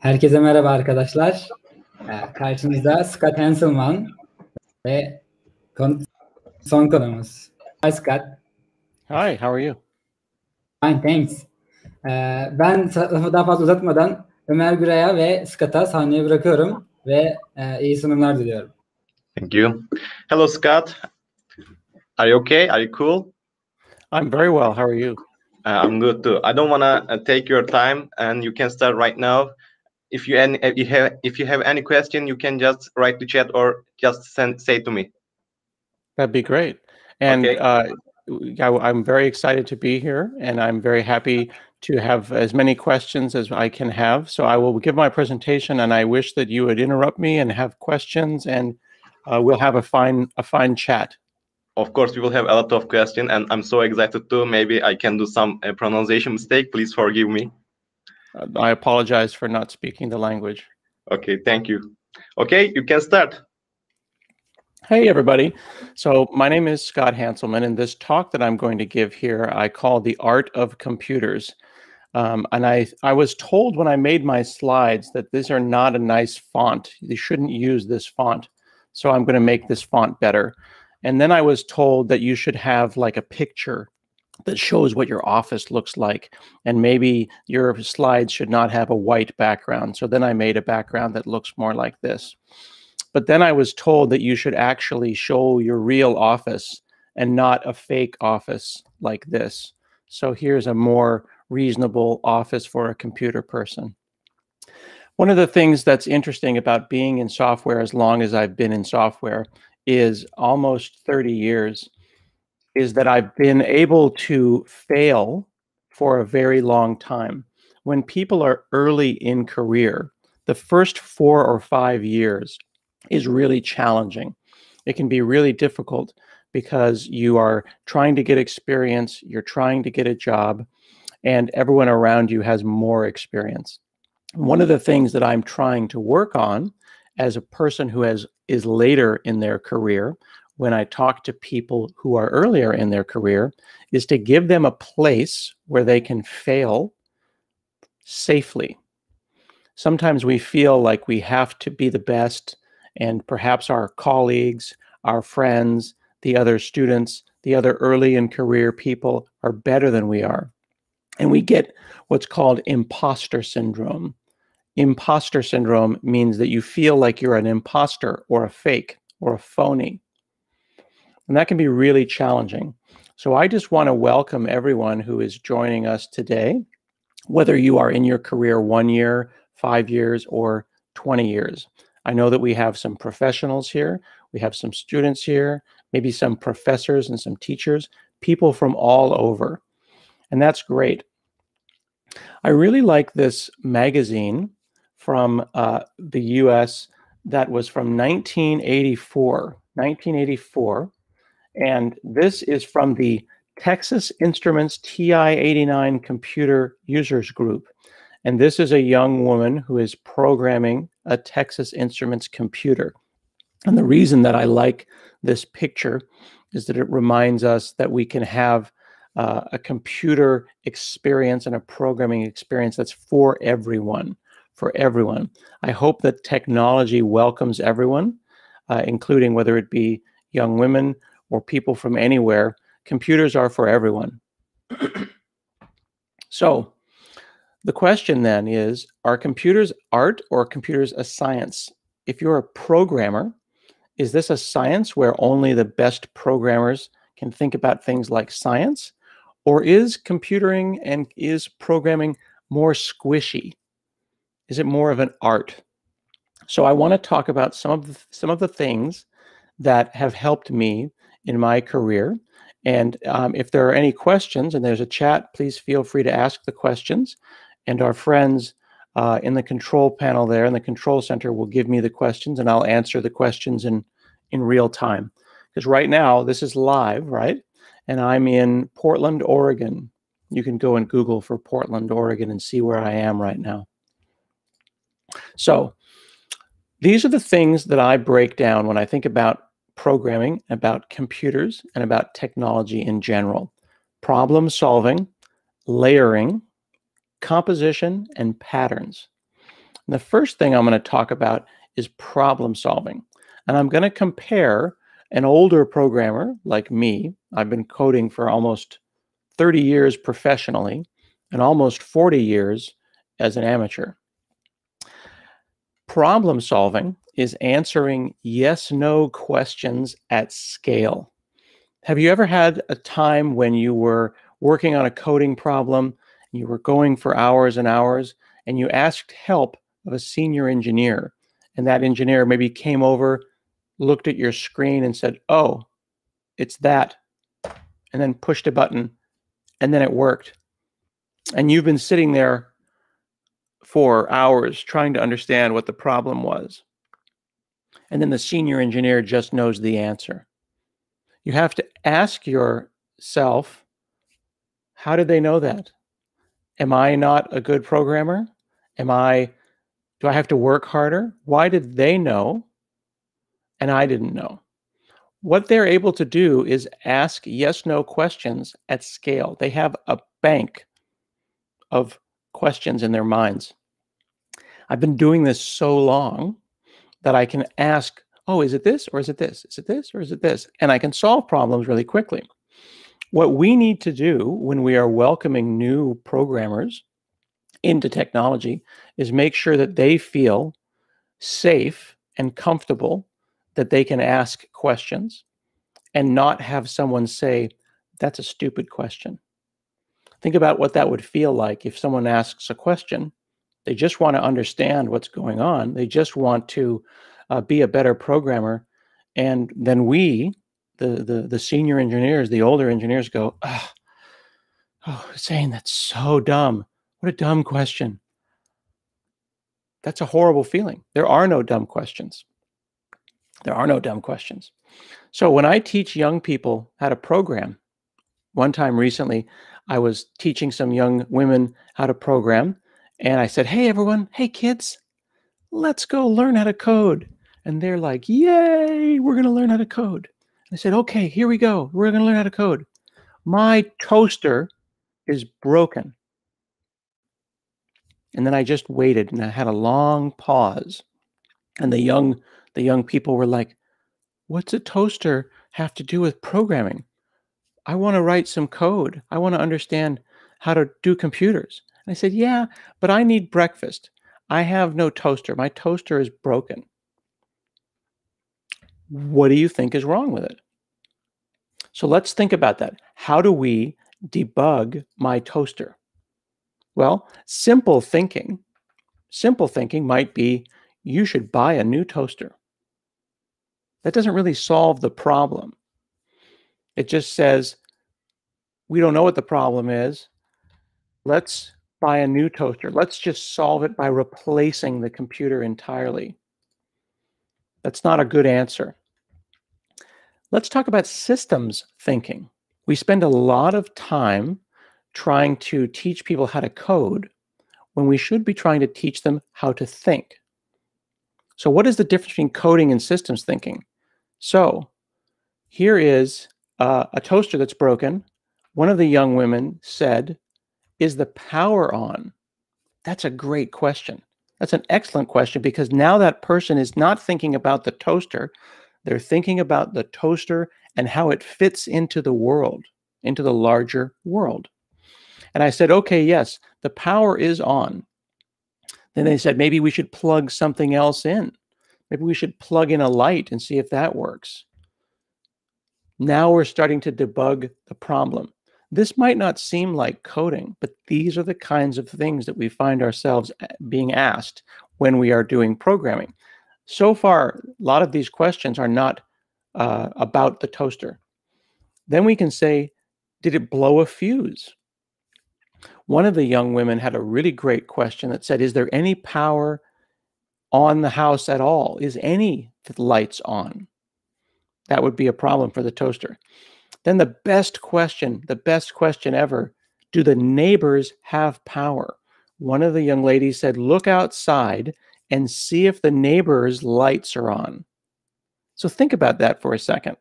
Herkese merhaba arkadaşlar. Karşınızda Scott Hanselman ve son konumuz. Hi Scott. Hi, how are you? Fine, thanks. Ben lafı daha fazla uzatmadan Ömer Güray'a ve Scott'a sahneyi bırakıyorum ve iyi sunumlar diliyorum. Thank you. Hello, Scott. Are you okay? Are you cool? I'm very well. How are you? I'm good too. I don't want to take your time, and you can start right now. If you have any question, you can just write to chat or just say to me. That'd be great. And Okay. I'm very excited to be here, and I'm very happy to have as many questions as I can have. So I will give my presentation, and I wish that you would interrupt me and have questions, and we'll have a fine chat. Of course, we will have a lot of questions, and I'm so excited too. Maybe I can do some pronunciation mistake. Please forgive me. I apologize for not speaking the language. Okay, thank you. Okay, you can start. Hey, everybody. So my name is Scott Hanselman, and this talk that I'm going to give here, I call The Art of Computers. And I was told when I made my slides that these are not a nice font. You shouldn't use this font. So I'm going to make this font better. And then I was told that you should have like a picture that shows what your office looks like. And maybe your slides should not have a white background. So then I made a background that looks more like this. But then I was told that you should actually show your real office and not a fake office like this. So here's a more reasonable office for a computer person. One of the things that's interesting about being in software as long as I've been in software is almost 30 years, is that I've been able to fail for a very long time. When people are early in career, the first 4 or 5 years is really challenging. It can be really difficult because you are trying to get experience, you're trying to get a job, and everyone around you has more experience. One of the things that I'm trying to work on as a person who is later in their career, when I talk to people who are earlier in their career, is to give them a place where they can fail safely. Sometimes we feel like we have to be the best, and perhaps our colleagues, our friends, the other students, the other early in career people are better than we are. And we get what's called imposter syndrome. Imposter syndrome means that you feel like you're an imposter or a fake or a phony. And that can be really challenging. So I just want to welcome everyone who is joining us today, whether you are in your career 1 year, 5 years, or 20 years. I know that we have some professionals here, we have some students here, maybe some professors and some teachers, people from all over. And that's great. I really like this magazine from the US that was from 1984. And this is from the Texas Instruments TI-89 Computer Users Group. And this is a young woman who is programming a Texas Instruments computer. And the reason that I like this picture is that it reminds us that we can have a computer experience and a programming experience that's for everyone, I hope that technology welcomes everyone, including whether it be young women or people from anywhere. Computers are for everyone. So the question then is, are computers art or computers a science? If you're a programmer, is this a science where only the best programmers can think about things like science? Or is computing and is programming more squishy? Is it more of an art? So I want to talk about some of the things that have helped me in my career. And if there are any questions, and there's a chat, please feel free to ask the questions. And our friends in the control panel there in the control center will give me the questions, and I'll answer the questions in real time. Because right now, this is live, right? And I'm in Portland, Oregon. You can go and Google for Portland, Oregon and see where I am right now. So these are the things that I break down when I think about programming, about computers, and about technology in general. Problem solving, layering, composition, and patterns. And the first thing I'm going to talk about is problem solving. And I'm going to compare an older programmer like me. I've been coding for almost 30 years professionally and almost 40 years as an amateur. Problem solving is answering yes/no questions at scale. Have you ever had a time when you were working on a coding problem, and you were going for hours and hours, and you asked help of a senior engineer, and that engineer maybe came over, looked at your screen and said, "Oh, it's that," and then pushed a button, and then it worked. And you've been sitting there for hours trying to understand what the problem was. And then the senior engineer just knows the answer. You have to ask yourself, how did they know that? Am I not a good programmer? Do I have to work harder? Why did they know and I didn't know? What they're able to do is ask yes/no questions at scale. They have a bank of questions in their minds. I've been doing this so long that I can ask, oh, is it this or is it this? Is it this or is it this? And I can solve problems really quickly. What we need to do when we are welcoming new programmers into technology is make sure that they feel safe and comfortable, that they can ask questions and not have someone say, that's a stupid question. Think about what that would feel like if someone asks a question. They just want to understand what's going on. They just want to be a better programmer. And then we, the senior engineers, the older engineers go, oh, saying that's so dumb. What a dumb question. That's a horrible feeling. There are no dumb questions. There are no dumb questions. So when I teach young people how to program, one time recently, I was teaching some young women how to program, and I said, hey, everyone, hey, kids, let's go learn how to code. And they're like, yay, we're going to learn how to code. I said, okay, here we go. We're going to learn how to code. My toaster is broken. And then I just waited, and I had a long pause. And the young people were like, what's a toaster have to do with programming? I want to write some code. I want to understand how to do computers. And I said, yeah, but I need breakfast. I have no toaster. My toaster is broken. What do you think is wrong with it? So let's think about that. How do we debug my toaster? Well, simple thinking might be, you should buy a new toaster. That doesn't really solve the problem. It just says, we don't know what the problem is. Let's buy a new toaster. Let's just solve it by replacing the computer entirely. That's not a good answer. Let's talk about systems thinking. We spend a lot of time trying to teach people how to code when we should be trying to teach them how to think. So what is the difference between coding and systems thinking? So here is a toaster that's broken. One of the young women said, is the power on? That's a great question. That's an excellent question, because now that person is not thinking about the toaster. They're thinking about the toaster and how it fits into the world, into the larger world. And I said, okay, yes, the power is on. Then they said, maybe we should plug something else in. Maybe we should plug in a light and see if that works. Now we're starting to debug the problem. This might not seem like coding, but these are the kinds of things that we find ourselves being asked when we are doing programming. So far, a lot of these questions are not about the toaster. Then we can say, did it blow a fuse? One of the young women had a really great question that said, is there any power on the house at all? Is any lights on? That would be a problem for the toaster. Then the best question ever, do the neighbors have power? One of the young ladies said, look outside and see if the neighbors' lights are on. So think about that for a second.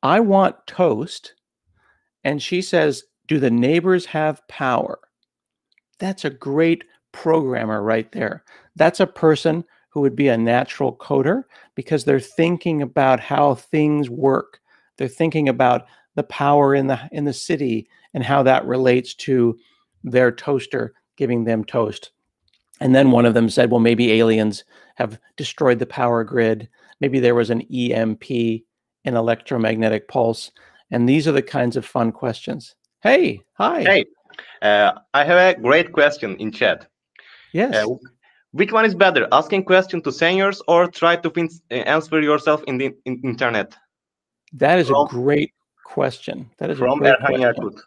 I want toast, and she says, do the neighbors have power? That's a great programmer right there. That's a person who would be a natural coder, because they're thinking about how things work. They're thinking about the power in the city and how that relates to their toaster giving them toast. And then one of them said, well, maybe aliens have destroyed the power grid. Maybe there was an EMP, an electromagnetic pulse. And these are the kinds of fun questions. Hey, hi. Hey, I have a great question in chat. Yes. Which one is better, asking question to seniors or try to answer yourself in the internet? That is a great question. That is a great question.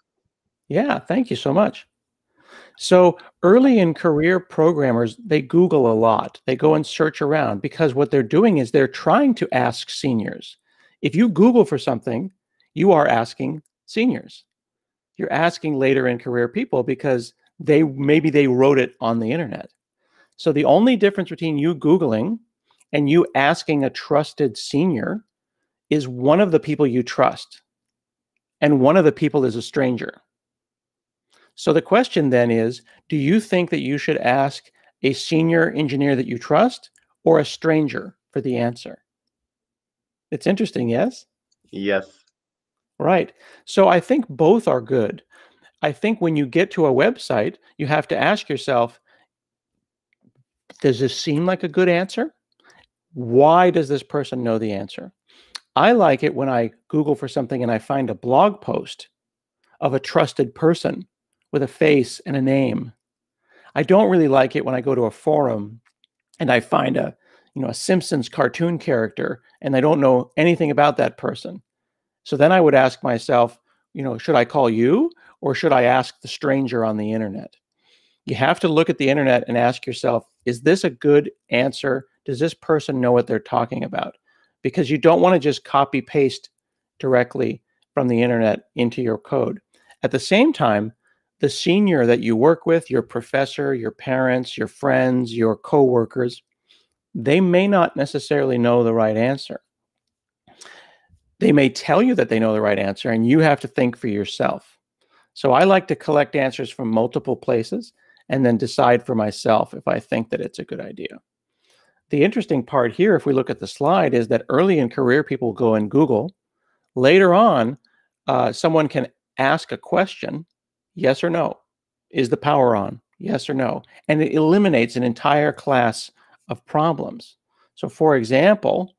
Yeah, thank you so much. So early in career programmers, they Google a lot. They go and search around, because what they're doing is they're trying to ask seniors. If you Google for something, you are asking seniors. You're asking later in career people, because maybe they wrote it on the internet. So the only difference between you Googling and you asking a trusted senior is one of the people you trust, and one of the people is a stranger. So the question then is, do you think that you should ask a senior engineer that you trust or a stranger for the answer? It's interesting, yes? Yes. Right. So I think both are good. I think when you get to a website, you have to ask yourself, does this seem like a good answer? Why does this person know the answer? I like it when I Google for something and I find a blog post of a trusted person with a face and a name. I don't really like it when I go to a forum and I find a Simpsons cartoon character and I don't know anything about that person. So then I would ask myself, should I call you or should I ask the stranger on the internet? You have to look at the internet and ask yourself, is this a good answer? Does this person know what they're talking about? Because you don't want to just copy paste directly from the internet into your code. At the same time, the senior that you work with, your professor, your parents, your friends, your coworkers, they may not necessarily know the right answer. They may tell you that they know the right answer, and you have to think for yourself. So I like to collect answers from multiple places and then decide for myself if I think that it's a good idea. The interesting part here, if we look at the slide, is that early in career, people go and Google. Later on, someone can ask a question, yes or no. Is the power on? Yes or no. And it eliminates an entire class of problems. So for example,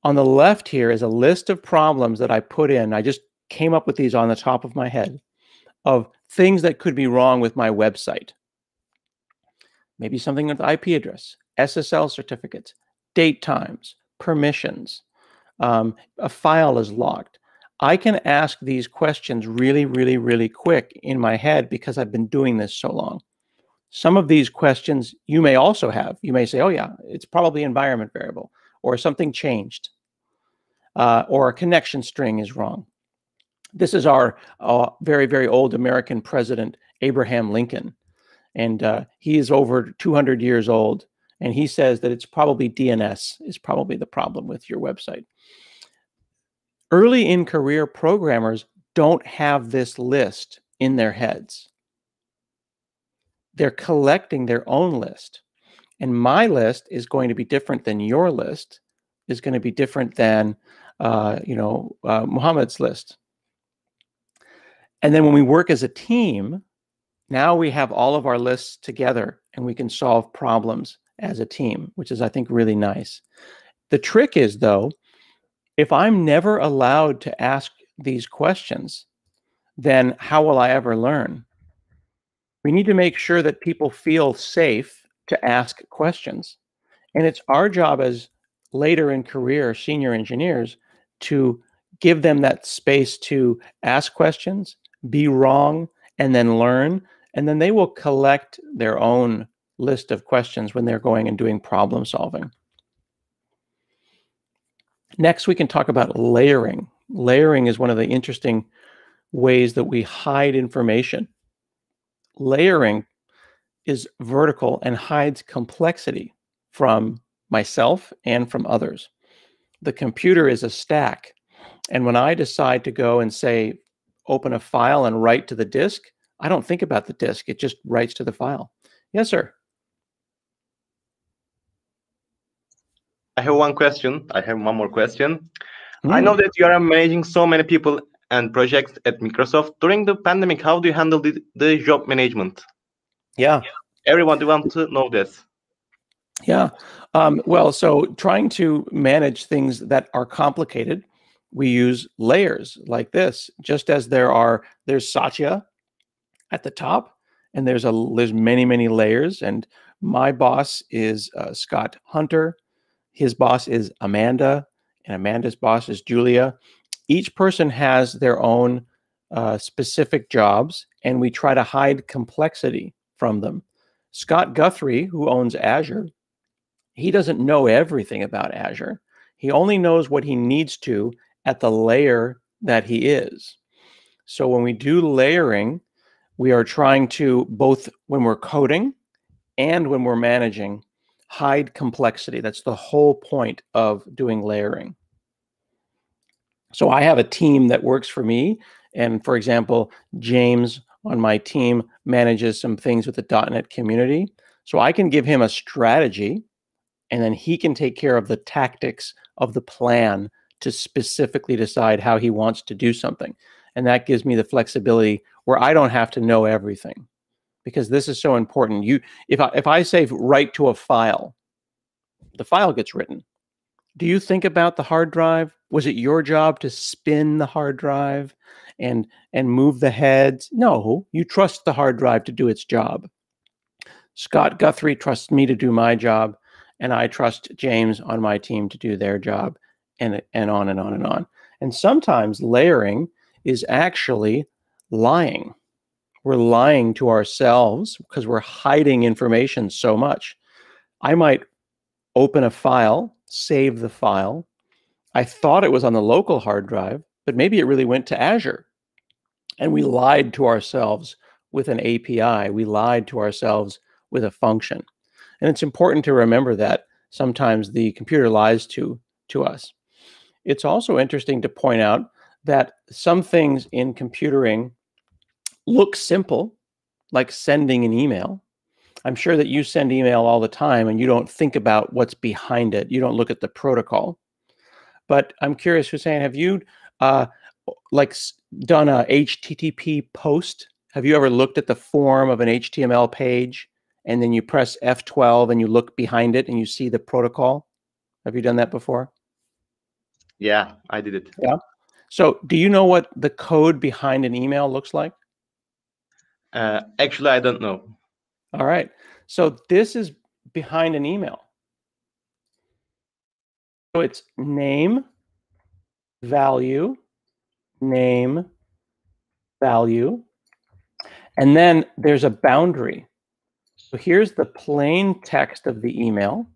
on the left here is a list of problems that I put in. I just came up with these on the top of my head of things that could be wrong with my website. Maybe something with IP address, SSL certificates, date times, permissions, a file is locked. I can ask these questions really, really, really quick in my head because I've been doing this so long. Some of these questions you may also have. You may say, oh yeah, it's probably environment variable, or something changed, or a connection string is wrong. This is our very, very old American president, Abraham Lincoln. And he is over 200 years old. And he says that it's probably DNS is probably the problem with your website. Early in career programmers don't have this list in their heads. They're collecting their own list. And my list is going to be different than your list, is going to be different than Muhammad's list. And then when we work as a team, now we have all of our lists together and we can solve problems as a team, which is, I think, really nice. The trick is, though, if I'm never allowed to ask these questions, then how will I ever learn? We need to make sure that people feel safe to ask questions. And it's our job as later in career senior engineers to give them that space to ask questions, be wrong, and then learn. And then they will collect their own list of questions when they're going and doing problem solving. Next, we can talk about layering. Layering is one of the interesting ways that we hide information. Layering is vertical and hides complexity from myself and from others. The computer is a stack. And when I decide to go and say, open a file and write to the disk, I don't think about the disk. It just writes to the file. Yes, sir. I have one question. I have one more question. I know that you are managing so many people and projects at Microsoft. During the pandemic, how do you handle the job management? Yeah. Everyone wants to know this. Yeah. Well, so trying to manage things that are complicated, we use layers like this. Just as there's Satya at the top, and there's many, many layers. And my boss is Scott Hunter. His boss is Amanda, and Amanda's boss is Julia. Each person has their own specific jobs, and we try to hide complexity from them. Scott Guthrie, who owns Azure, he doesn't know everything about Azure. He only knows what he needs to at the layer that he is. So when we do layering, we are trying to, both when we're coding and when we're managing, hide complexity. That's the whole point of doing layering. So I have a team that works for me. And for example, James on my team manages some things with the .NET community. So I can give him a strategy, and then he can take care of the tactics of the plan to specifically decide how he wants to do something. And that gives me the flexibility where I don't have to know everything, because this is so important. If I say write to a file, the file gets written. Do you think about the hard drive? Was it your job to spin the hard drive and move the heads? No, you trust the hard drive to do its job. Scott Guthrie trusts me to do my job, and I trust James on my team to do their job, and on and on and on. And sometimes layering is actually lying. We're lying to ourselves because we're hiding information so much. I might open a file, save the file. I thought it was on the local hard drive, but maybe it really went to Azure. And we lied to ourselves with an API. We lied to ourselves with a function. And it's important to remember that sometimes the computer lies to us. It's also interesting to point out that some things in computering look simple, like sending an email. I'm sure that you send email all the time and you don't think about what's behind it. You don't look at the protocol. But I'm curious, Hussein, have you done a HTTP post? Have you ever looked at the form of an HTML page and then you press F12 and you look behind it and you see the protocol? Have you done that before? Yeah, I did it. Yeah. So do you know what the code behind an email looks like? Actually, I don't know. All right. So this is behind an email. So it's name, value, name, value. And then there's a boundary. So here's the plain text of the email.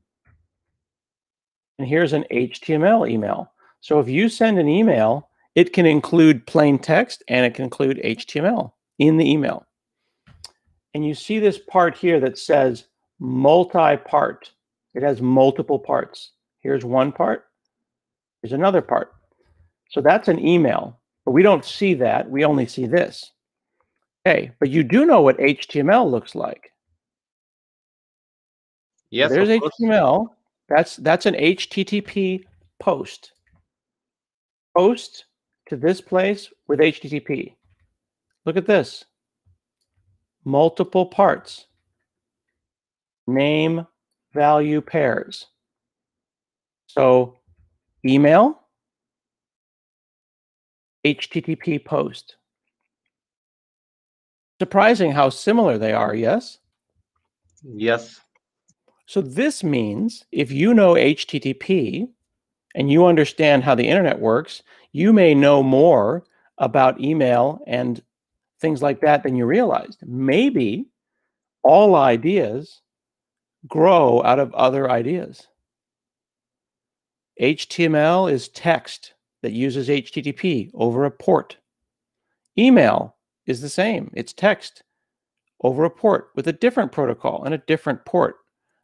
And here's an HTML email. So if you send an email, it can include plain text and it can include HTML in the email. And you see this part here that says multi-part. It has multiple parts. Here's one part. Here's another part. So that's an email, but we don't see that. We only see this. Okay, but you do know what HTML looks like. Yes, so there's of course. HTML. That's an HTTP post. Post to this place with HTTP. Look at this. Multiple parts. Name, value pairs. So email, HTTP post. Surprising how similar they are, yes? Yes. So this means if you know HTTP and you understand how the internet works, you may know more about email and things like that than you realized. Maybe all ideas grow out of other ideas. HTML is text that uses HTTP over a port. Email is the same. It's text over a port with a different protocol and a different port,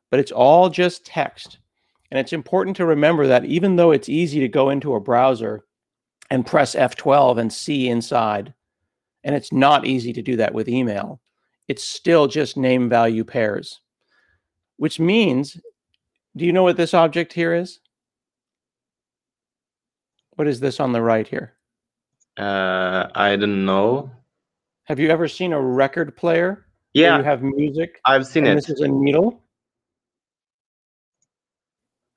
but it's all just text. And it's important to remember that even though it's easy to go into a browser and press F12 and see inside, and it's not easy to do that with email, it's still just name value pairs, which means, do you know what this object here is? What is this on the right here? I don't know. Have you ever seen a record player? Yeah, where you have music. I've seen and it. This is a needle.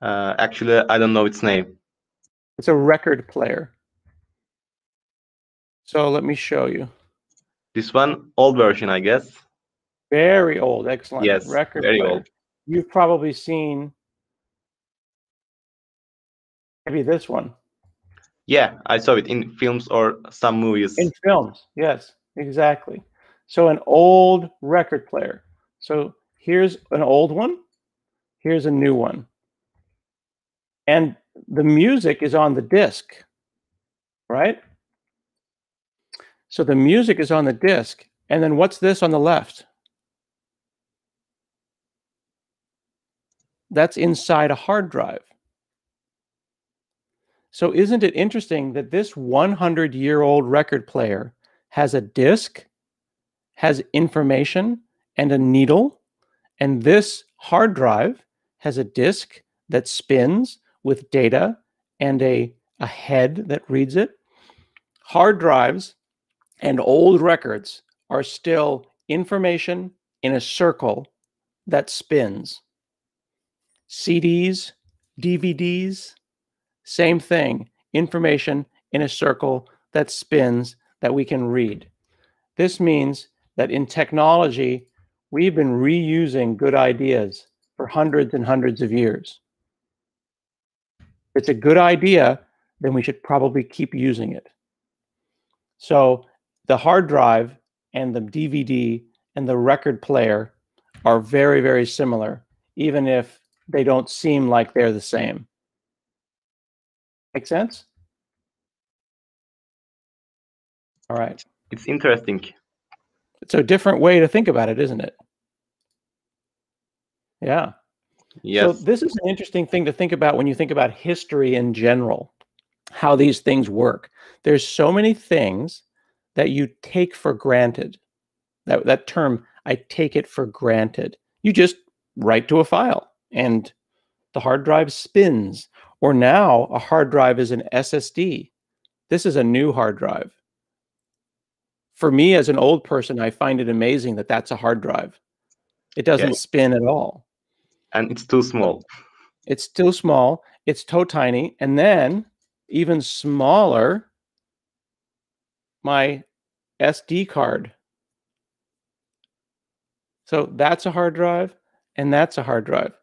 Actually, I don't know its name. It's a record player. So let me show you. This one, old version, I guess. Very old, excellent. Yes, record very player. old. You've probably seen maybe this one. Yeah, I saw it in films or some movies. In films, yes, exactly. So an old record player. So here's an old one. Here's a new one. And the music is on the disc, right? So the music is on the disc. And then what's this on the left? That's inside a hard drive. So isn't it interesting that this 100-year-old record player has a disc, has information, and a needle, and this hard drive has a disc that spins with data and a a head that reads it. Hard drives and old records are still information in a circle that spins. CDs, DVDs, same thing, information in a circle that spins that we can read. This means that in technology, we've been reusing good ideas for hundreds and hundreds of years. If it's a good idea, then we should probably keep using it. So the hard drive and the DVD and the record player are very, very similar, even if they don't seem like they're the same. Make sense? All right. It's interesting. It's a different way to think about it, isn't it? Yeah. Yes. So this is an interesting thing to think about when you think about history in general, how these things work. There's so many things that you take for granted. That term, I take it for granted. You just write to a file and the hard drive spins. Or now a hard drive is an SSD. This is a new hard drive. For me as an old person, I find it amazing that that's a hard drive. It doesn't spin at all. And it's too small. It's still small. It's so tiny. And then even smaller, my SD card. So that's a hard drive and that's a hard drive.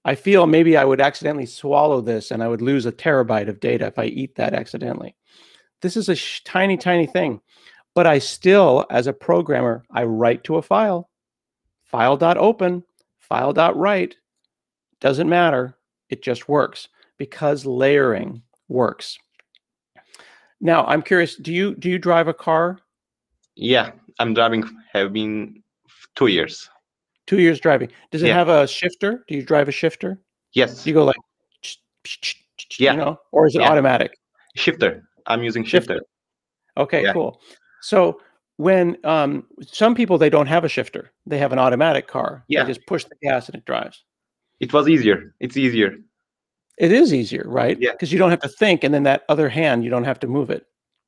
I feel maybe I would accidentally swallow this and I would lose a terabyte of data if I eat that accidentally. This is a tiny, tiny thing. But I still, as a programmer, I write to a file. File.open, file.write. Doesn't matter. It just works because layering works. Now, I'm curious, do you drive a car? Yeah, I'm driving, have been 2 years. 2 years driving. Does it have a shifter? Do you drive a shifter? Yes. Do you go like, you know, or is it automatic? Shifter. I'm using shifter. Okay, cool. So when some people, they don't have a shifter. They have an automatic car. They just push the gas and it drives. It was easier. It's easier. It is easier, right? Yeah. Because you don't have to think, and then that other hand, you don't have to move it.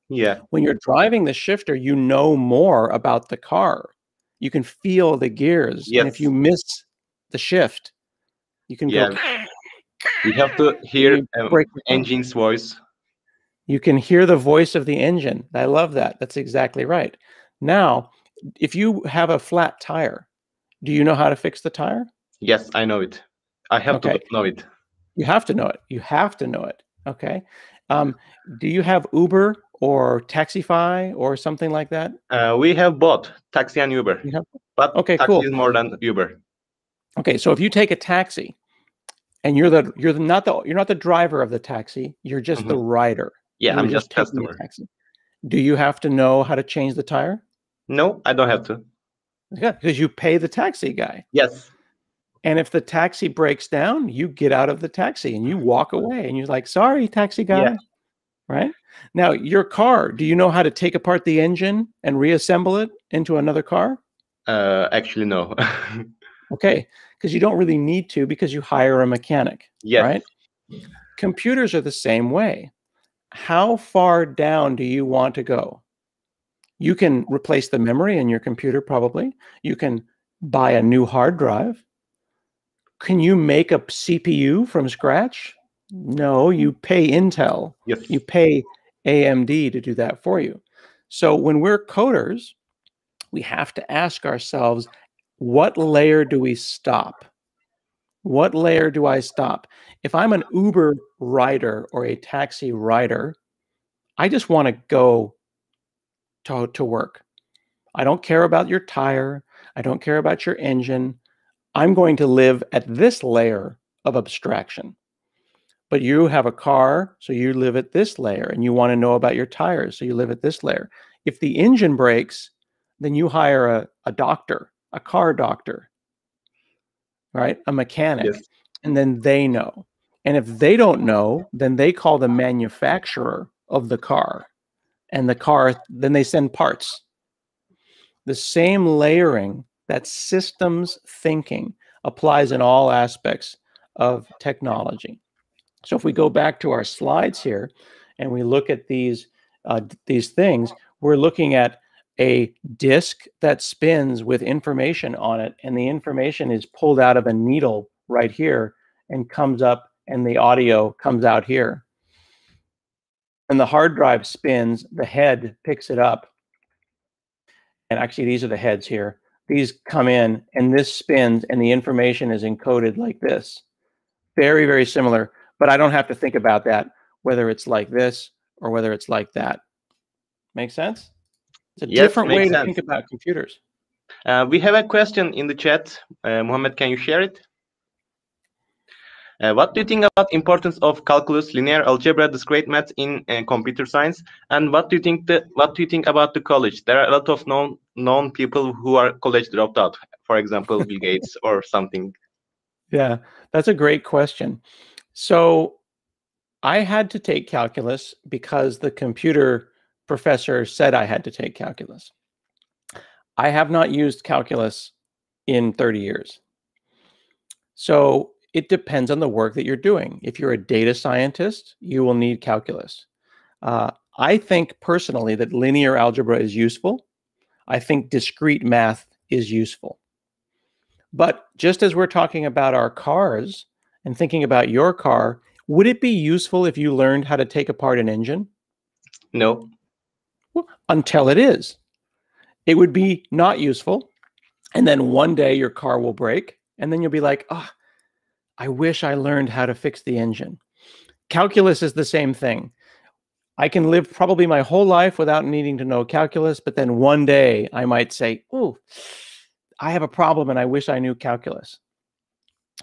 Yeah. When you're driving the shifter, you know more about the car. You can feel the gears. Yes. And if you miss the shift, you can go. You have to hear engine's voice. You can hear the voice of the engine. I love that. That's exactly right. Now, if you have a flat tire, do you know how to fix the tire? Yes, I know it. I have to know it. You have to know it. You have to know it. Okay. Do you have Uber or Taxify or something like that? We have both taxi and Uber. But taxi is more than Uber. Okay, so if you take a taxi and you're not the driver of the taxi, you're just the rider. Yeah, I'm just customer. Do you have to know how to change the tire? No, I don't have to. Yeah, because you pay the taxi guy. Yes. And if the taxi breaks down, you get out of the taxi and you walk away and you're like, sorry, taxi guy. Yeah. Right? Now, your car, do you know how to take apart the engine and reassemble it into another car? Actually, no. Okay, because you don't really need to because you hire a mechanic. Yes. Right? Computers are the same way. How far down do you want to go? You can replace the memory in your computer, probably. You can buy a new hard drive. Can you make a CPU from scratch? No, you pay Intel. Yes. You pay AMD to do that for you. So when we're coders, we have to ask ourselves, what layer do we stop? What layer do I stop? If I'm an Uber rider or a taxi rider, I just want to go to work. I don't care about your tire. I don't care about your engine. I'm going to live at this layer of abstraction. But you have a car, so you live at this layer, and you want to know about your tires, so you live at this layer. If the engine breaks, then you hire a doctor, a car doctor, right? A mechanic, yes. And then they know. And if they don't know, then they call the manufacturer of the car, and the car, then they send parts. The same layering, that systems thinking, applies in all aspects of technology. So if we go back to our slides here and we look at these things, we're looking at a disk that spins with information on it, and the information is pulled out of a needle right here and comes up, and the audio comes out here. And the hard drive spins, the head picks it up. And actually, these are the heads here. These come in, and this spins, and the information is encoded like this. Very, very similar, but I don't have to think about that, whether it's like this or whether it's like that. Make sense? It's a different way to think about computers. We have a question in the chat. Mohammed, can you share it? What do you think about importance of calculus, linear algebra, discrete math in computer science? And what do you think about the college? There are a lot of known people who are college dropped out. For example, Bill Gates or something. Yeah, that's a great question. So I had to take calculus because the computer professor said I had to take calculus. I have not used calculus in 30 years. So it depends on the work that you're doing. If you're a data scientist, you will need calculus. I think personally that linear algebra is useful. I think discrete math is useful. But just as we're talking about our cars and thinking about your car, would it be useful if you learned how to take apart an engine? No. Well, until it is. It would be not useful. And then one day your car will break, and then you'll be like, oh, I wish I learned how to fix the engine. Calculus is the same thing. I can live probably my whole life without needing to know calculus, but then one day I might say, oh, I have a problem and I wish I knew calculus.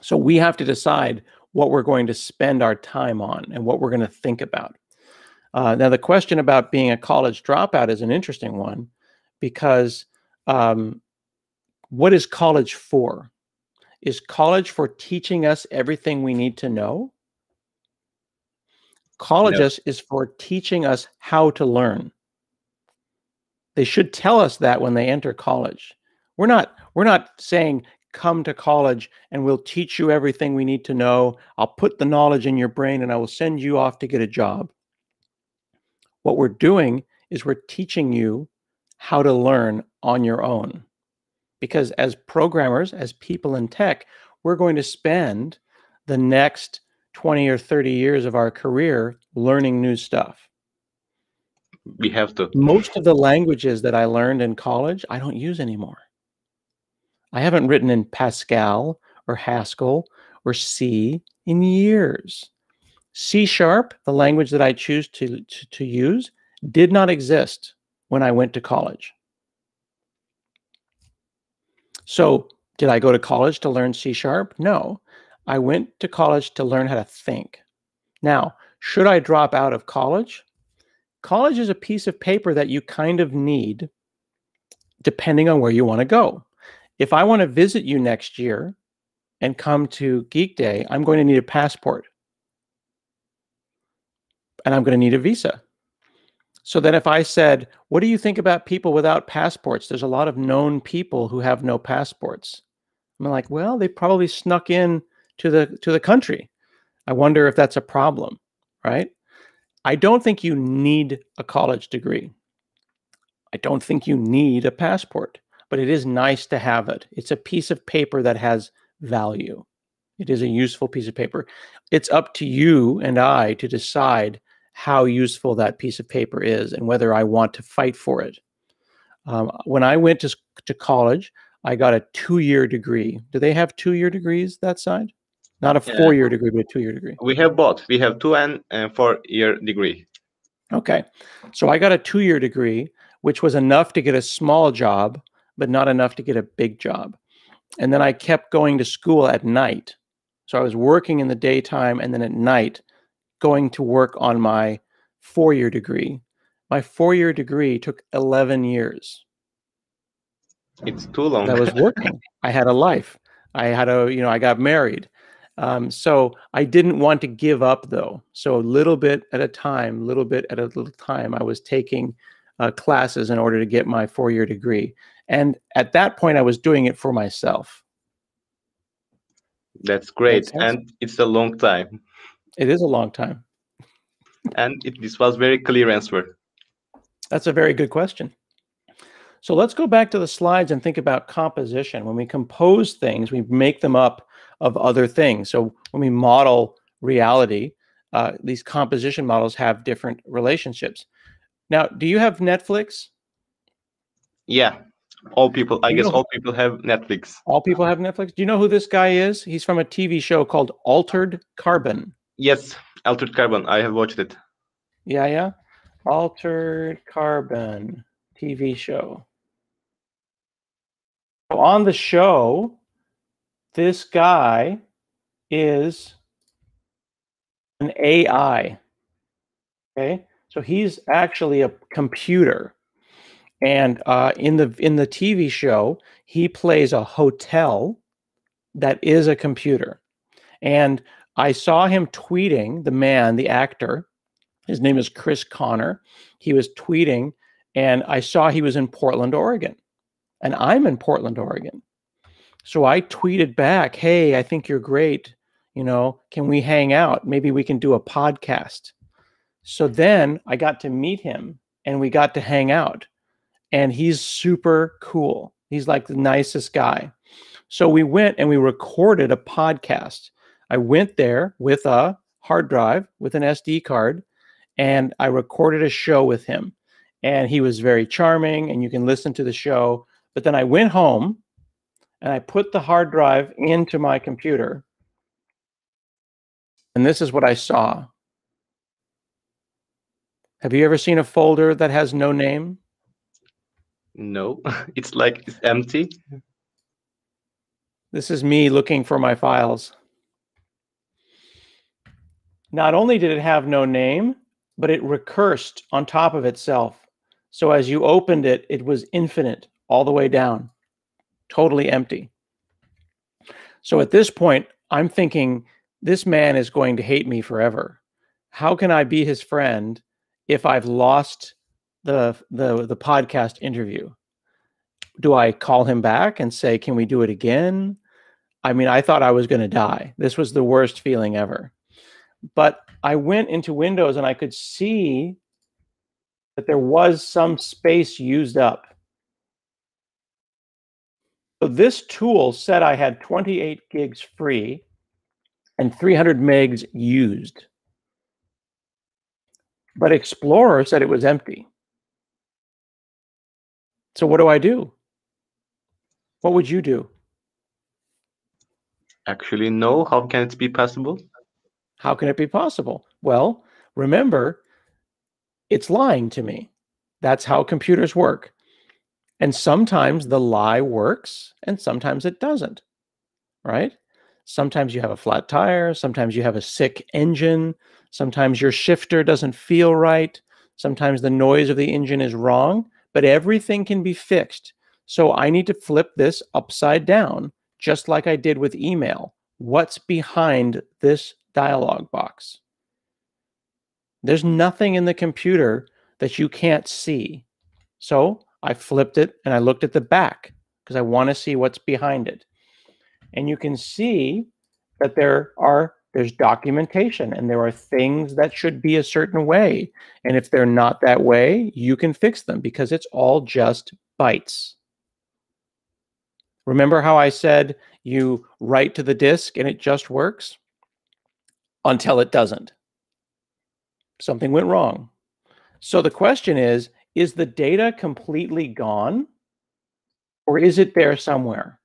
So we have to decide what we're going to spend our time on and what we're going to think about. Now, the question about being a college dropout is an interesting one because what is college for? Is college for teaching us everything we need to know? College is for teaching us how to learn. They should tell us that when they enter college. We're not saying, come to college and we'll teach you everything we need to know. I'll put the knowledge in your brain and I will send you off to get a job. What we're doing is we're teaching you how to learn on your own. Because as programmers, as people in tech, we're going to spend the next 20 or 30 years of our career learning new stuff. We have to. Most of the languages that I learned in college, I don't use anymore. I haven't written in Pascal or Haskell or C in years. C#, the language that I choose to use, did not exist when I went to college. So did I go to college to learn C#? No. I went to college to learn how to think. Now, should I drop out of college? College is a piece of paper that you kind of need depending on where you want to go. If I want to visit you next year and come to Geek Day, I'm going to need a passport. And I'm going to need a visa. So then if I said, what do you think about people without passports? There's a lot of known people who have no passports. I'm like, well, they probably snuck in to the country. I wonder if that's a problem, right? I don't think you need a college degree. I don't think you need a passport, but it is nice to have it. It's a piece of paper that has value. It is a useful piece of paper. It's up to you and I to decide how useful that piece of paper is and whether I want to fight for it. When I went to college, I got a 2-year degree. Do they have 2-year degrees that side? Not a 4-year degree, but a 2-year degree. We have both. We have 2 and 4-year degree. Okay. So I got a 2-year degree, which was enough to get a small job, but not enough to get a big job. And then I kept going to school at night. So I was working in the daytime and then at night going to work on my 4-year degree. My 4-year degree took 11 years. It's too long. I was working. I had a life. I had I got married. So I didn't want to give up though. So a little bit at a time, I was taking classes in order to get my 4-year degree. And at that point, I was doing it for myself. That's great. And it's a long time. It is a long time. And this was very clear answer. That's a very good question. So let's go back to the slides and think about composition. When we compose things, we make them up of other things. So when we model reality, these composition models have different relationships. Now, do you have Netflix? Yeah, all people, I guess all people have Netflix. All people have Netflix? Do you know who this guy is? He's from a TV show called Altered Carbon. Yes, Altered Carbon, I have watched it. Yeah. Altered Carbon TV show. So on the show, this guy is an AI. Okay, so he's actually a computer, and in the TV show, he plays a hotel that is a computer. And I saw him tweeting, the actor. His name is Chris Connor. He was tweeting, and I saw he was in Portland, Oregon, and I'm in Portland, Oregon. So I tweeted back, "Hey, I think you're great. You know, can we hang out? Maybe we can do a podcast." So then I got to meet him and we got to hang out, and he's super cool. He's like the nicest guy. So we went and we recorded a podcast. I went there with a hard drive, with an SD card, and I recorded a show with him. And he was very charming, and you can listen to the show. But then I went home and I put the hard drive into my computer. And this is what I saw. Have you ever seen a folder that has no name? No, it's empty. This is me looking for my files. Not only did it have no name, but it recursed on top of itself. So as you opened it, it was infinite all the way down, totally empty. So at this point, I'm thinking, this man is going to hate me forever. How can I be his friend if I've lost the podcast interview? Do I call him back and say, can we do it again? I mean, I thought I was going to die. This was the worst feeling ever. But I went into Windows and I could see that there was some space used up. So this tool said I had 28 gigs free and 300 megs used. But Explorer said it was empty. So what do I do? What would you do? Actually, no. How can it be possible? How can it be possible? Well, remember, it's lying to me. That's how computers work. And sometimes the lie works and sometimes it doesn't, right? Sometimes you have a flat tire. Sometimes you have a sick engine. Sometimes your shifter doesn't feel right. Sometimes the noise of the engine is wrong, but everything can be fixed. So I need to flip this upside down, just like I did with email. What's behind this dialog box? There's nothing in the computer that you can't see. So I flipped it and I looked at the back because I want to see what's behind it. And you can see that there's documentation and there are things that should be a certain way. And if they're not that way, you can fix them because it's all just bytes. Remember how I said you write to the disk and it just works? Until it doesn't. Something went wrong. So the question is the data completely gone? Or is it there somewhere?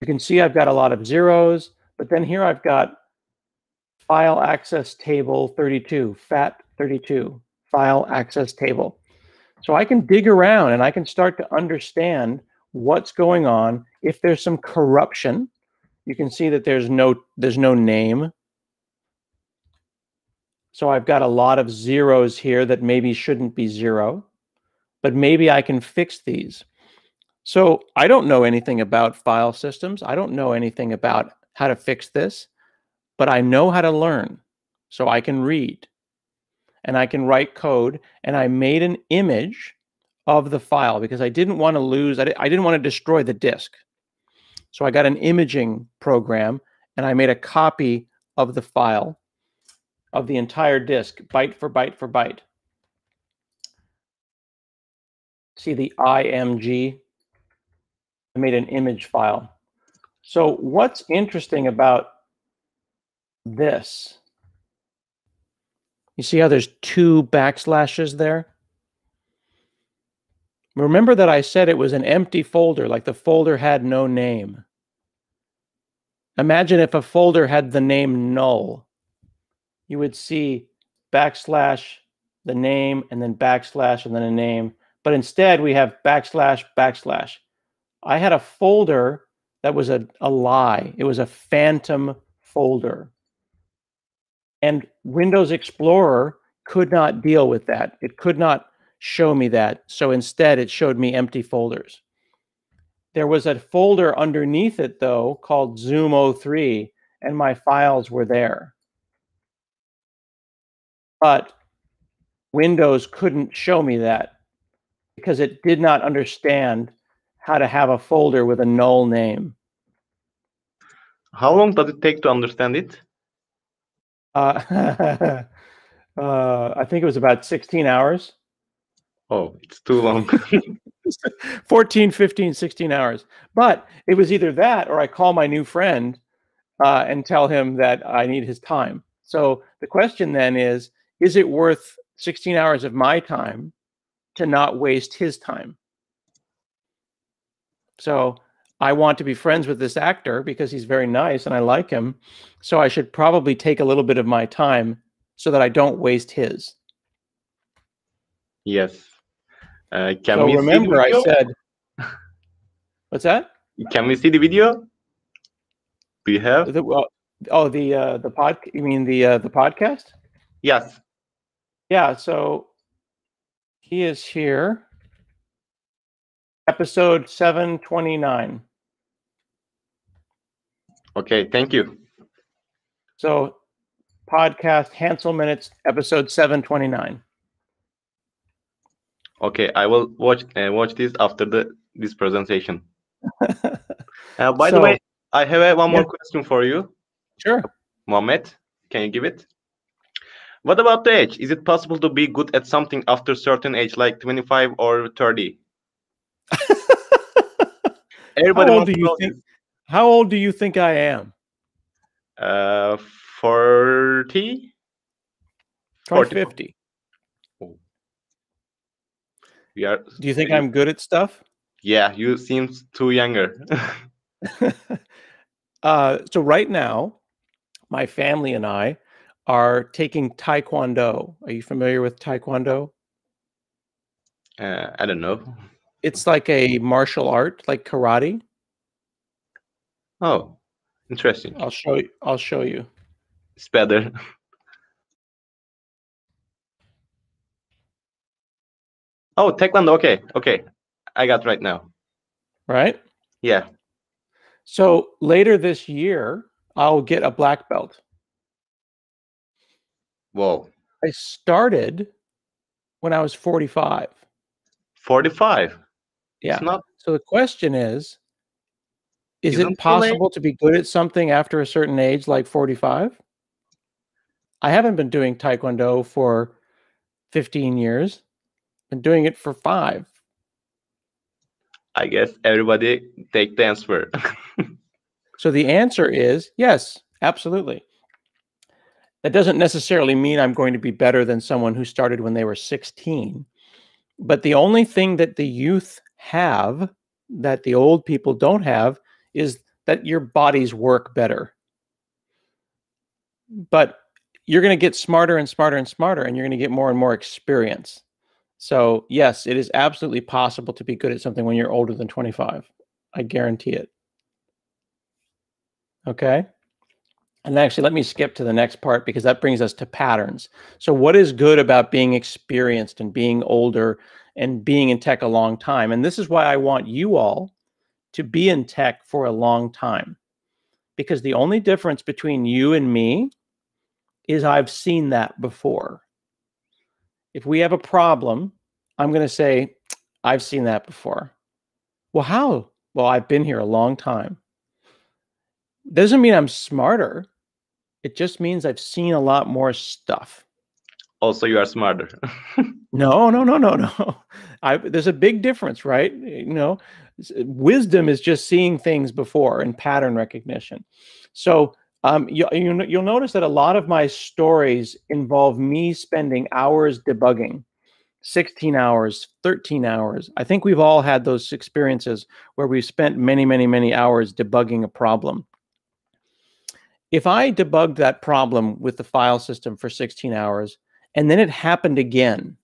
You can see I've got a lot of zeros, but then here I've got file access table 32, FAT32, file access table. So I can dig around and I can start to understand what's going on. If there's some corruption, you can see that there's no name. So I've got a lot of zeros here that maybe shouldn't be zero, but maybe I can fix these. So I don't know anything about file systems. I don't know anything about how to fix this, but I know how to learn. So I can read and I can write code, and I made an image of the file because I didn't want to lose, I didn't want to destroy the disk. So I got an imaging program and I made a copy of the file. of the entire disk, byte for byte for byte. See the IMG? I made an image file. So what's interesting about this? You see how there's 2 backslashes there? Remember that I said it was an empty folder, like the folder had no name. Imagine if a folder had the name null. You would see backslash, the name, and then backslash, and then a name. But instead, we have backslash, backslash. I had a folder that was a lie. It was a phantom folder. And Windows Explorer could not deal with that. It could not show me that. So instead, it showed me empty folders. There was a folder underneath it, though, called Zoom 03, and my files were there. But Windows couldn't show me that because it did not understand how to have a folder with a null name. How long does it take to understand it? I think it was about 16 hours. Oh, it's too long. 14, 15, 16 hours. But it was either that or I call my new friend and tell him that I need his time. So the question then is it worth 16 hours of my time to not waste his time? So I want to be friends with this actor because he's very nice and I like him. So I should probably take a little bit of my time so that I don't waste his. Yes. Can So we remember, see the video? I said, what's that? Can we see the video? Do you have? The pod. You mean the podcast? Yes. Yeah. So he is here. Episode 729. Okay. Thank you. So podcast Hanselman, it's episode 729. Okay, I will watch this after this presentation. By the way, I have one more question for you. Sure. Mohammed, can you give it? What about the age? Is it possible to be good at something after a certain age, like 25 or 30? Everybody How old do you think I am? 40? Try 50. Oh. Do you think I'm good at stuff? Yeah, you seem too younger. So right now, my family and I are taking Taekwondo. Are you familiar with Taekwondo? I don't know. It's like a martial art, like karate. Oh, interesting. I'll show you. It's better. Oh, Taekwondo. Okay. I got right now. Right? Yeah. So later this year, I'll get a black belt. Whoa. I started when I was 45. 45? Yeah. It's not... So the question is it possible to be good at something after a certain age, like 45? I haven't been doing Taekwondo for 15 years. Been doing it for 5. I guess everybody take the answer. So the answer is yes, absolutely. That doesn't necessarily mean I'm going to be better than someone who started when they were 16. But the only thing that the youth have that the old people don't have is that your bodies work better. But you're going to get smarter and smarter and smarter, and you're going to get more and more experience. So yes, it is absolutely possible to be good at something when you're older than 25. I guarantee it. Okay. And actually, let me skip to the next part because that brings us to patterns. So what is good about being experienced and being older and being in tech a long time? And this is why I want you all to be in tech for a long time. Because the only difference between you and me is I've seen that before. If we have a problem, I'm going to say, I've seen that before. Well, how? Well, I've been here a long time. Doesn't mean I'm smarter. It just means I've seen a lot more stuff. Also, you are smarter. No. There's a big difference, right? You know, wisdom is just seeing things before and pattern recognition. So you'll notice that a lot of my stories involve me spending hours debugging. 16 hours, 13 hours. I think we've all had those experiences where we've spent many hours debugging a problem. If I debugged that problem with the file system for 16 hours and then it happened again,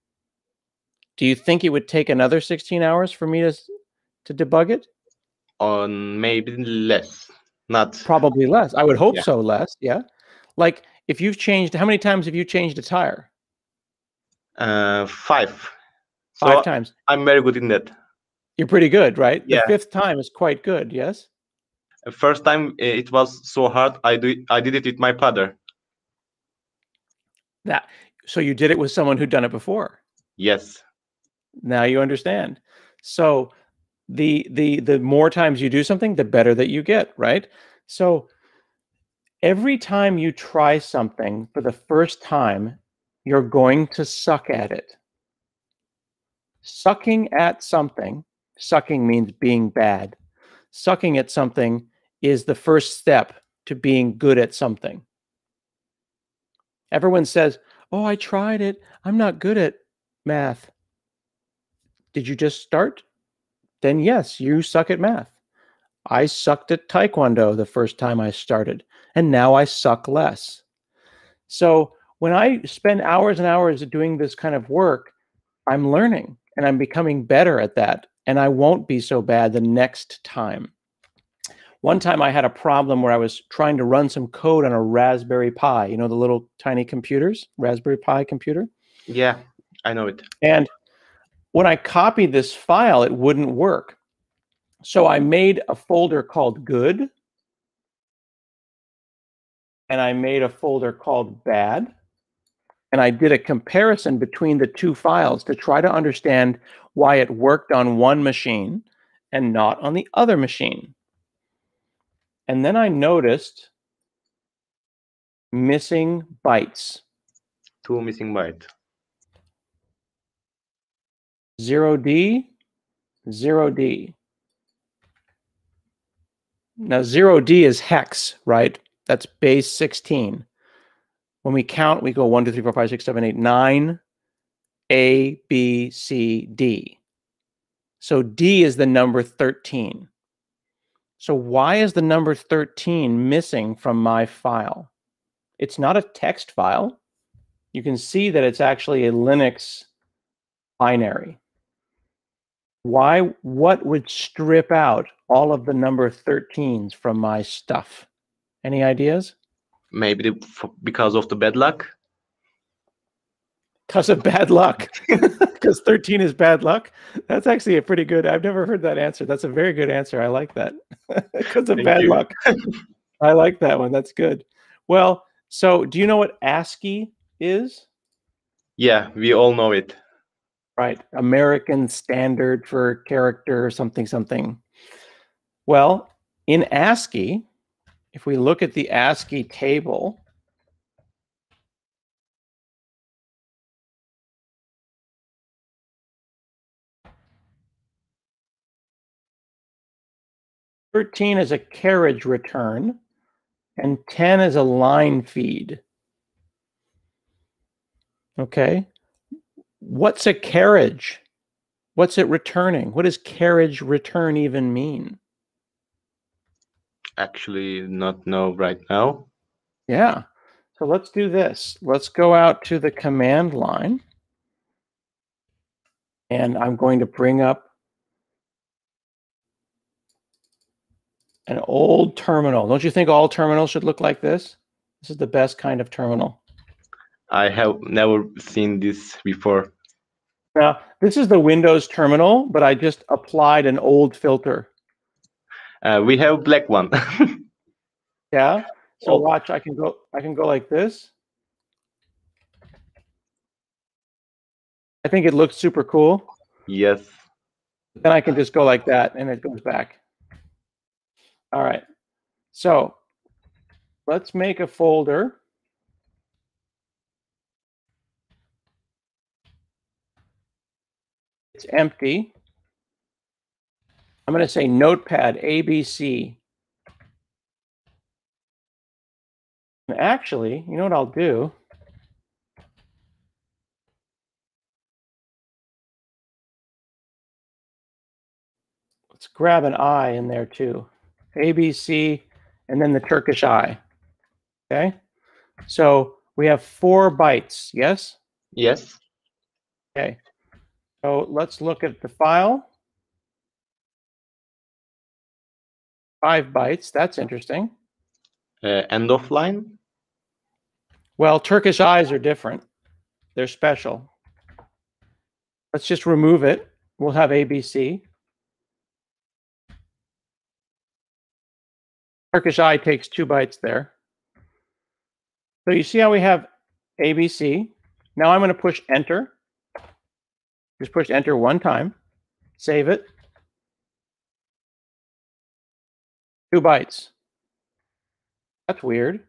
do you think it would take another 16 hours for me to debug it? Maybe less. Not probably less. I would hope so, less. Yeah. Like if you've changed, how many times have you changed a tire? 5. 5 times. I'm very good in that. You're pretty good, right? Yeah. The 5th time is quite good. Yes. First time it was so hard. I did it with my father. So you did it with someone who'd done it before. Yes. Now you understand. So the more times you do something, the better that you get, right? So every time you try something for the first time, you're going to suck at it. Sucking at something, sucking means being bad. Sucking at something is the first step to being good at something. Everyone says, "Oh, I tried it. I'm not good at math." Did you just start? Then yes, you suck at math. I sucked at Taekwondo the first time I started, and now I suck less. So when I spend hours and hours doing this kind of work, I'm learning and I'm becoming better at that, and I won't be so bad the next time. One time I had a problem where I was trying to run some code on a Raspberry Pi, you know, the little tiny computers, Raspberry Pi computer? Yeah, I know it. And when I copied this file, it wouldn't work. So I made a folder called good, and I made a folder called bad, and I did a comparison between the two files to try to understand why it worked on one machine and not on the other machine. And then I noticed missing bytes. 2 missing bytes. 0D, 0D. Now 0D is hex, right? That's base 16. When we count, we go 1, 2, 3, 4, 5, 6, 7, 8, 9, A, B, C, D. So D is the number 13. So why is the number 13 missing from my file? It's not a text file. You can see that it's actually a Linux binary. Why? What would strip out all of the number 13s from my stuff? Any ideas? Maybe because of the bad luck. Because of bad luck. Because 13 is bad luck. That's actually a pretty good. I've never heard that answer. That's a very good answer. I like that. Because of bad luck. I like that one. That's good. Well, so do you know what ASCII is? Yeah, we all know it. Right. American Standard for Character something something. Well, in ASCII, if we look at the ASCII table, "13 is a carriage return, and 10 is a line feed." Okay. What's a carriage? What's it returning? What does carriage return even mean? Actually, not know right now. Yeah. So let's do this. Let's go out to the command line. And I'm going to bring up an old terminal. Don't you think all terminals should look like this? This is the best kind of terminal. I have never seen this before. Now, this is the Windows terminal, but I just applied an old filter. We have black one. Yeah. So watch, I can go like this. I think it looks super cool. Yes. Then I can just go like that and it goes back. All right. So let's make a folder. It's empty. I'm going to say Notepad ABC. And actually, you know what I'll do? Let's grab an I in there too. ABC, and then the Turkish I. Okay? So we have 4 bytes, yes? Yes. Okay. So let's look at the file. 5 bytes, that's interesting. End of line? Well, Turkish I's are different. They're special. Let's just remove it. We'll have ABC. Turkish I takes 2 bytes there. So you see how we have ABC. Now I'm going to push enter. Just push enter 1 time. Save it. 2 bytes. That's weird.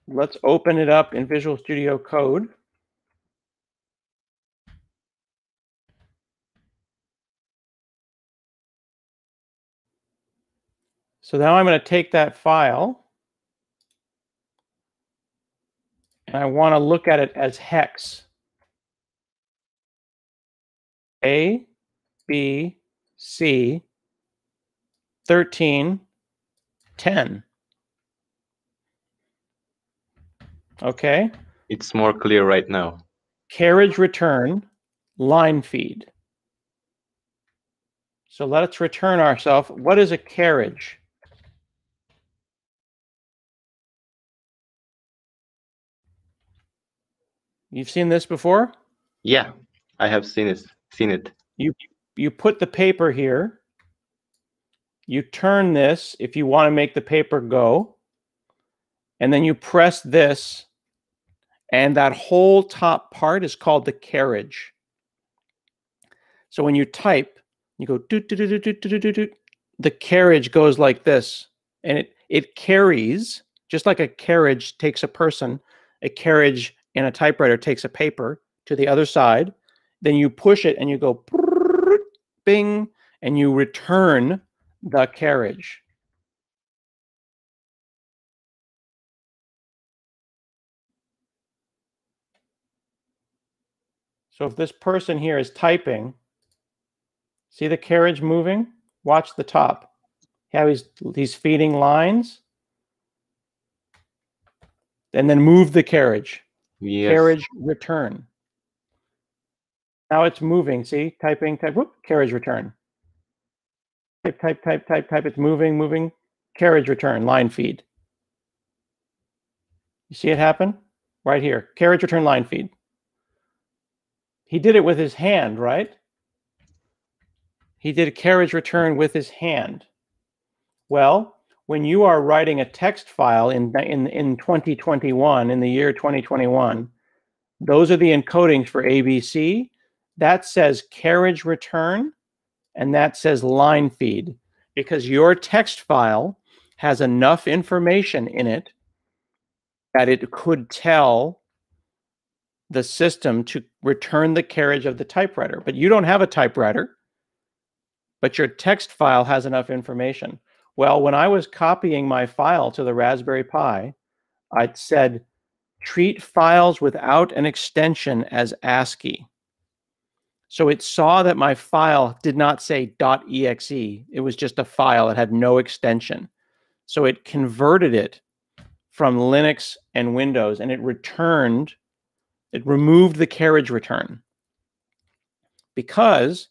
Let's open it up in Visual Studio Code. So now I'm going to take that file and I want to look at it as hex. A, B, C, 13, 10. Okay. It's more clear right now. Carriage return, line feed. So let's return ourselves. What is a carriage? You've seen this before? Yeah, I have seen it. You put the paper here. You turn this if you want to make the paper go. And then you press this. And that whole top part is called the carriage. So when you type, you go doot, doot, doot, doot, doot, doot, doot. The carriage goes like this. And it carries, just like a carriage takes a person, a carriage in a typewriter takes a paper to the other side. Then you push it and you go bing, and you return the carriage. So if this person here is typing, see the carriage moving? Watch the top. How he's feeding lines. And then move the carriage. Yes. Carriage return. Now it's moving. See? Typing, type, whoop, carriage return. Type, type, type, type, type. It's moving, moving. Carriage return, line feed. You see it happen? Right here. Carriage return, line feed. He did it with his hand, right? He did a carriage return with his hand. Well, when you are writing a text file in 2021, in the year 2021, those are the encodings for ABC. That says carriage return, and that says line feed, because your text file has enough information in it that it could tell the system to return the carriage of the typewriter. But you don't have a typewriter, but your text file has enough information. Well, when I was copying my file to the Raspberry Pi, I said, treat files without an extension as ASCII. So it saw that my file did not say .exe. It was just a file. It had no extension. So it converted it from Linux and Windows, and it removed the carriage return. Because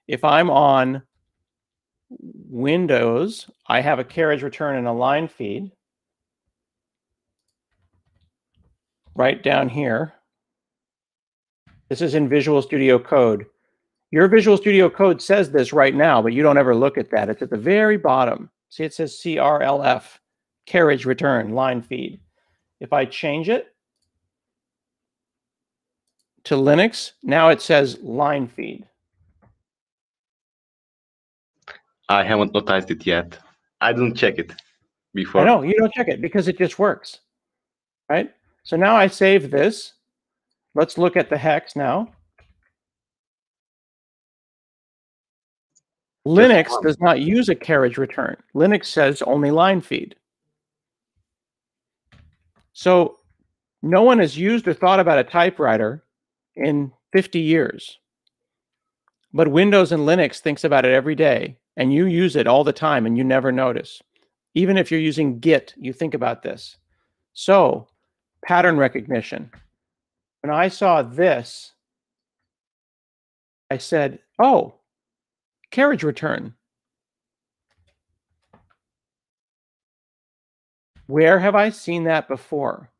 if I'm on Windows, I have a carriage return and a line feed right down here. This is in Visual Studio Code. Your Visual Studio Code says this right now, but you don't ever look at that. It's at the very bottom. See, it says CRLF, carriage return, line feed. If I change it to Linux, now it says line feed. I haven't noticed it yet. I didn't check it. before. I know, you don't check it because it just works, right? So now I save this. Let's look at the hex now. Linux does not use a carriage return. Linux says only line feed. So no one has used or thought about a typewriter in 50 years. But Windows and Linux thinks about it every day, and you use it all the time and you never notice. Even if you're using Git, you think about this. So, pattern recognition. When I saw this, I said, oh, carriage return. Where have I seen that before?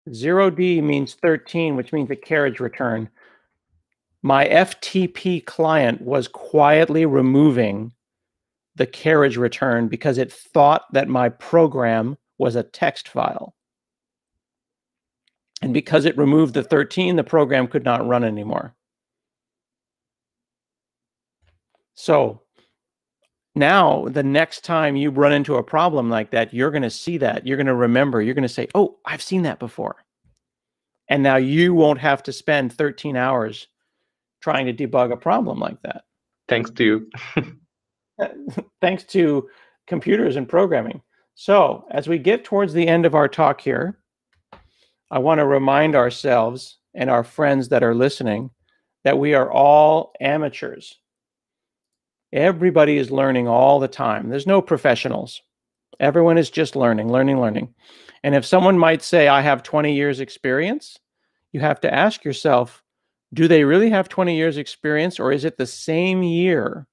0D means 13, which means a carriage return. My FTP client was quietly removing the carriage return because it thought that my program was a text file. And because it removed the 13, the program could not run anymore. So now the next time you run into a problem like that, you're going to see that. You're going to remember. You're going to say, oh, I've seen that before. And now you won't have to spend 13 hours trying to debug a problem like that. Thanks to you. Thanks to computers and programming. So as we get towards the end of our talk here, I want to remind ourselves and our friends that are listening that we are all amateurs. Everybody is learning all the time. There's no professionals. Everyone is just learning. And if someone might say, I have 20 years experience, you have to ask yourself, do they really have 20 years experience, or is it the same year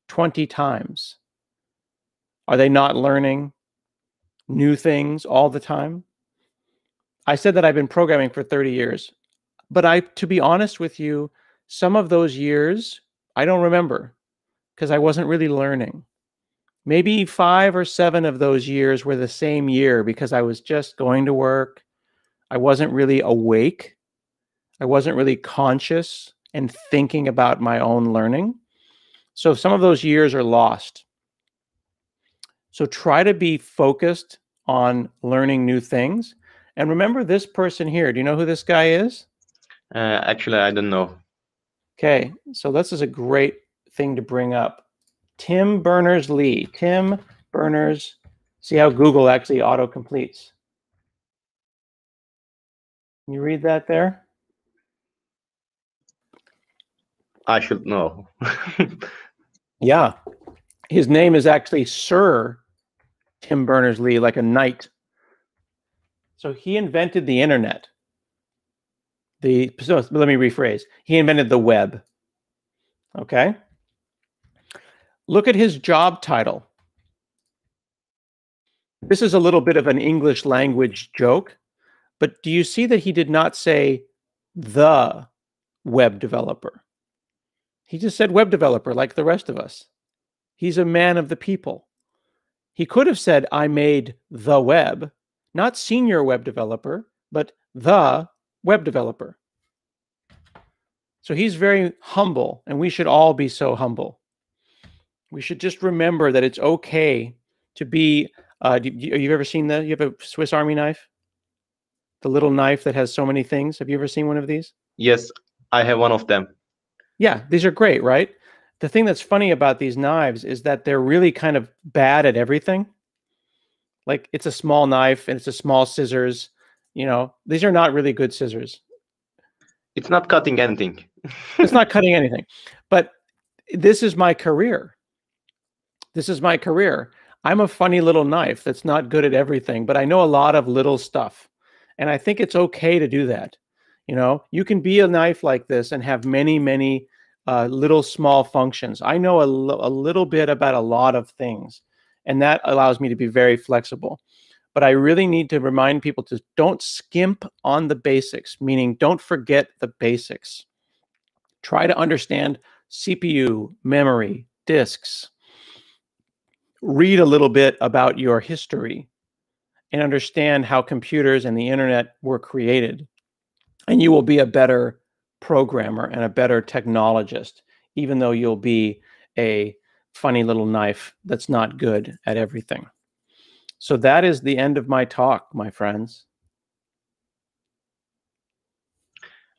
20 times? Are they not learning new things all the time? I said that I've been programming for 30 years, but to be honest with you, some of those years I don't remember because I wasn't really learning. Maybe 5 or 7 of those years were the same year because I was just going to work. I wasn't really awake. I wasn't really conscious and thinking about my own learning. So some of those years are lost. So try to be focused on learning new things. And remember this person here. Do you know who this guy is? Actually, I don't know. Okay, so this is a great thing to bring up. Tim Berners-Lee. Tim Berners. See how Google actually auto-completes. Can you read that there? I should know. Yeah. His name is actually Sir Tim Berners-Lee, like a knight. So he invented the internet. So let me rephrase. He invented the web. Okay? Look at his job title. This is a little bit of an English language joke, but do you see that he did not say the web developer? He just said web developer like the rest of us. He's a man of the people. He could have said, I made the web, not senior web developer, but the web developer. So he's very humble, and we should all be so humble. We should just remember that it's okay to be, you've ever seen you have a Swiss Army knife? The little knife that has so many things. Have you ever seen one of these? Yes, I have one of them. Yeah, these are great, right? The thing that's funny about these knives is that they're really kind of bad at everything. Like it's a small knife and it's a small scissors. You know, these are not really good scissors. It's not cutting anything. It's not cutting anything. But this is my career. This is my career. I'm a funny little knife that's not good at everything, but I know a lot of little stuff. And I think it's okay to do that. You know, you can be a knife like this and have many, many little small functions. I know a little bit about a lot of things, and that allows me to be very flexible. But I really need to remind people to don't skimp on the basics, meaning don't forget the basics. Try to understand CPU, memory, disks. Read a little bit about your history and understand how computers and the internet were created. And you will be a better programmer and a better technologist, even though you'll be a funny little knife that's not good at everything. So that is the end of my talk, my friends.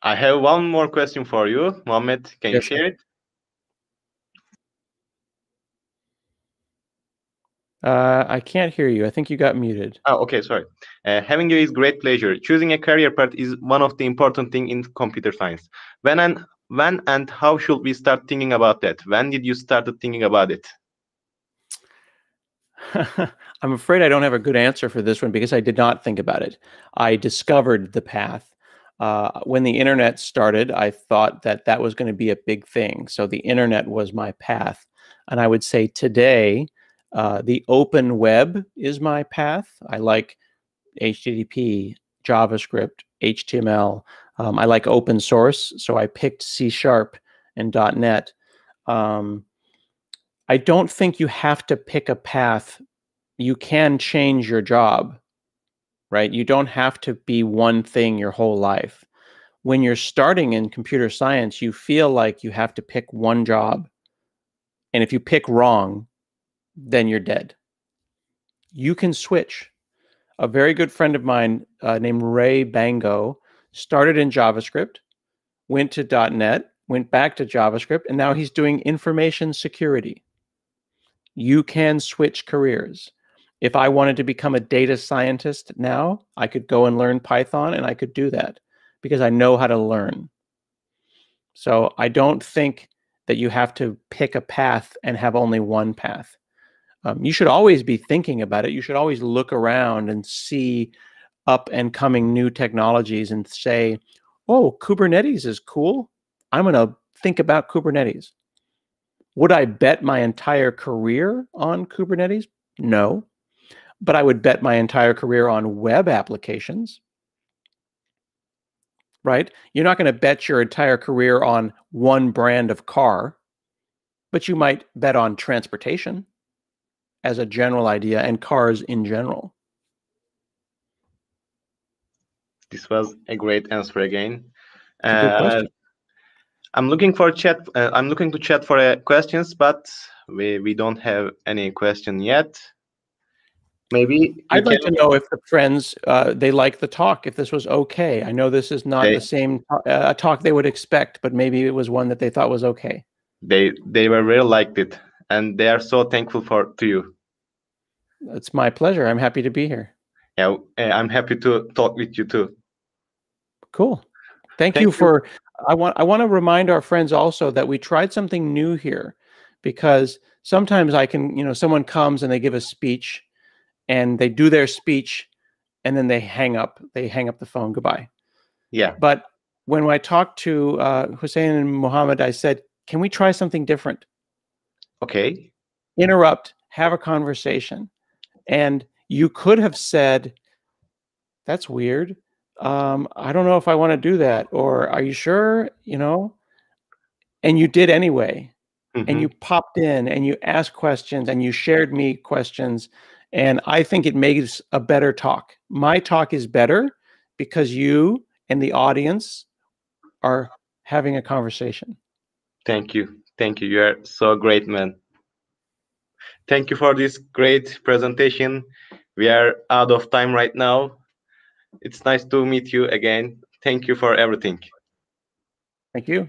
I have one more question for you. Mohammed, can you share it? I can't hear you. I think you got muted. Oh, okay, sorry. Having you is great pleasure. Choosing a career path is one of the important things in computer science. When and how should we start thinking about that? When did you start thinking about it? I'm afraid I don't have a good answer for this one because I did not think about it. I discovered the path. When the internet started, I thought that that was going to be a big thing. So the internet was my path. And I would say today, the open web is my path. I like HTTP, JavaScript, HTML. I like open source, so I picked C# and .NET. I don't think you have to pick a path. You can change your job, right? You don't have to be one thing your whole life. When you're starting in computer science, you feel like you have to pick one job. And if you pick wrong, then you're dead. You can switch. A very good friend of mine named Ray Bango started in JavaScript, went to .NET, went back to JavaScript, and now he's doing information security. You can switch careers. If I wanted to become a data scientist now, I could go and learn Python, and I could do that because I know how to learn. So I don't think that you have to pick a path and have only one path. You should always be thinking about it. You should always look around and see up and coming new technologies and say, oh, Kubernetes is cool. I'm going to think about Kubernetes. Would I bet my entire career on Kubernetes? No. But I would bet my entire career on web applications. Right? You're not going to bet your entire career on one brand of car, but you might bet on transportation as a general idea and cars in general. This was a great answer again. It's a good question. I'm looking for chat. I'm looking to chat for questions, but we don't have any question yet. Maybe I'd like to know if the friends they like the talk. If this was okay. I know this is not the same talk they would expect, but maybe it was one that they thought was okay. They were really liked it, and they are so thankful to you. It's my pleasure. I'm happy to be here. Yeah, I'm happy to talk with you too. Cool. Thank you for. I want to remind our friends also that we tried something new here, because sometimes I can, someone comes and they give a speech, and they do their speech, and then they hang up. They hang up the phone. Goodbye. Yeah. But when I talked to Hussein and Mohammed, I said, "Can we try something different?" Okay. Interrupt. Have a conversation. And you could have said, "That's weird. I don't know if I want to do that," or "Are you sure?" And you did anyway. Mm-hmm. And you popped in and you asked questions and you shared me questions. And I think it makes a better talk. My talk is better because you and the audience are having a conversation. Thank you. Thank you. You are so great, man. Thank you for this great presentation. We are out of time right now. It's nice to meet you again. Thank you for everything. Thank you.